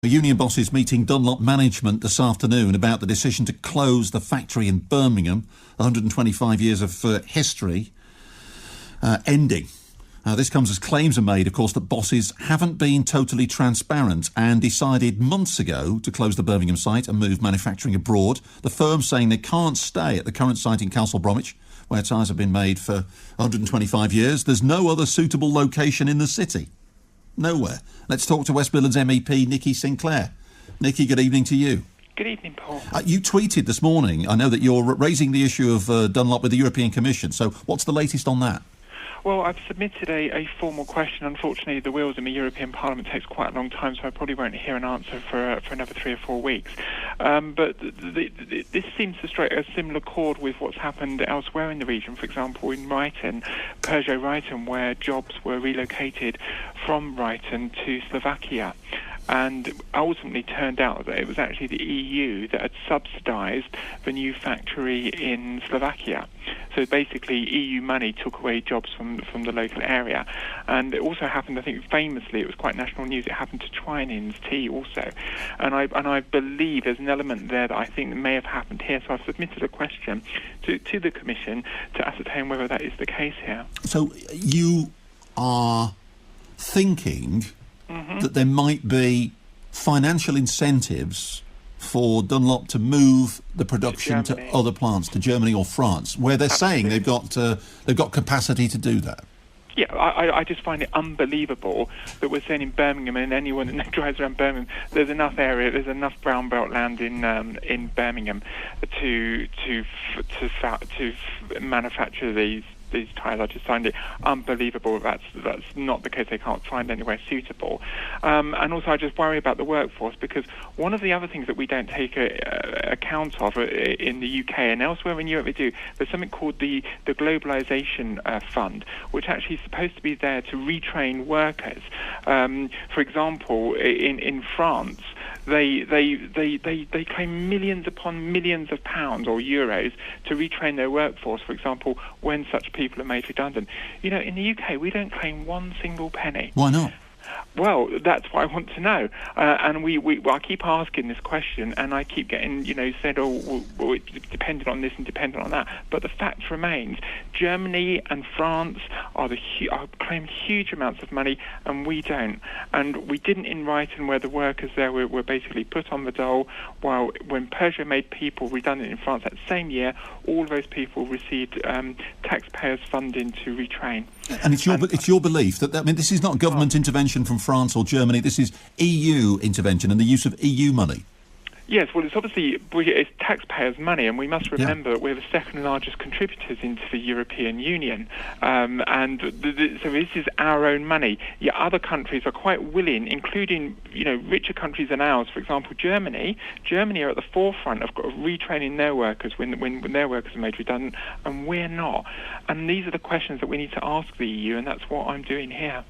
The union bosses meeting Dunlop management this afternoon about the decision to close the factory in Birmingham. 125 years of history ending. This comes as claims are made, of course, that bosses haven't been totally transparent and decided months ago to close the Birmingham site and move manufacturing abroad. The firm saying they can't stay at the current site in Castle Bromwich, where tyres have been made for 125 years. There's no other suitable location in the city. Nowhere. Let's talk to West Midlands MEP Nikki Sinclaire. Nikki, good evening to you. Good evening, Paul. You tweeted this morning, I know that you're raising the issue of Dunlop with the European Commission, so what's the latest on that? Well, I've submitted a formal question. Unfortunately, the wheels in the European Parliament takes quite a long time, so I probably won't hear an answer for another 3 or 4 weeks. But this seems to strike a similar chord with what's happened elsewhere in the region. For example, in Ryton, Peugeot Ryton, where jobs were relocated from Ryton to Slovakia. And ultimately turned out that it was actually the EU that had subsidised the new factory in Slovakia. So basically EU money took away jobs from the local area. And it also happened, I think famously, it was quite national news, it happened to Twinings tea also. And I believe there's an element there that I think may have happened here. So I've submitted a question to the Commission to ascertain whether that is the case here. So you are thinking that there might be financial incentives for Dunlop to move the production to other plants, to Germany or France, where they're saying they've got capacity to do that. Yeah, I just find it unbelievable that we're saying in Birmingham, and anyone that drives around Birmingham, there's enough area, there's enough brown belt land in Birmingham to manufacture these tyres. I just find it unbelievable that's not the case. They can't find anywhere suitable. And also I just worry about the workforce, because one of the other things that we don't take account of in the UK and elsewhere in Europe we do, there's something called the Globalisation Fund, which actually is supposed to be there to retrain workers. For example, in France, they claim millions upon millions of pounds or euros to retrain their workforce, for example, when such people are made redundant. You know, in the UK, we don't claim one single penny. Why not? Well, that's what I want to know. And I keep asking this question, and I keep getting, said, well, it's dependent on this and dependent on that. But the fact remains, Germany and France claim huge amounts of money, and we don't. And we didn't in Ryton, where the workers there were basically put on the dole, while when Peugeot made people redundant in France that same year, all of those people received taxpayers' funding to retrain. And it's your belief that, I mean, this is not government intervention from France or Germany, this is EU intervention and the use of EU money. Yes, well, it's taxpayers' money, and we must remember that we're the second largest contributors into the European Union, and so this is our own money. Yet other countries are quite willing, including richer countries than ours. For example, Germany are at the forefront of retraining their workers when their workers are made redundant, and we're not. And these are the questions that we need to ask the EU, and that's what I'm doing here.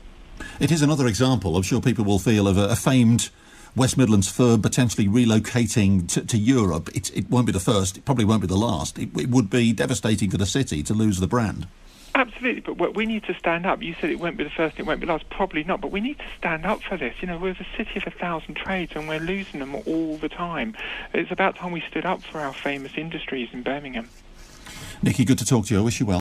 It is another example, I'm sure people will feel, of a famed West Midlands firm potentially relocating to Europe. It won't be the first, it probably won't be the last. It would be devastating for the city to lose the brand. Absolutely, but we need to stand up. You said it won't be the first, it won't be the last. Probably not, but we need to stand up for this. We're the city of 1,000 trades, and we're losing them all the time. It's about time we stood up for our famous industries in Birmingham. Nikki, good to talk to you. I wish you well.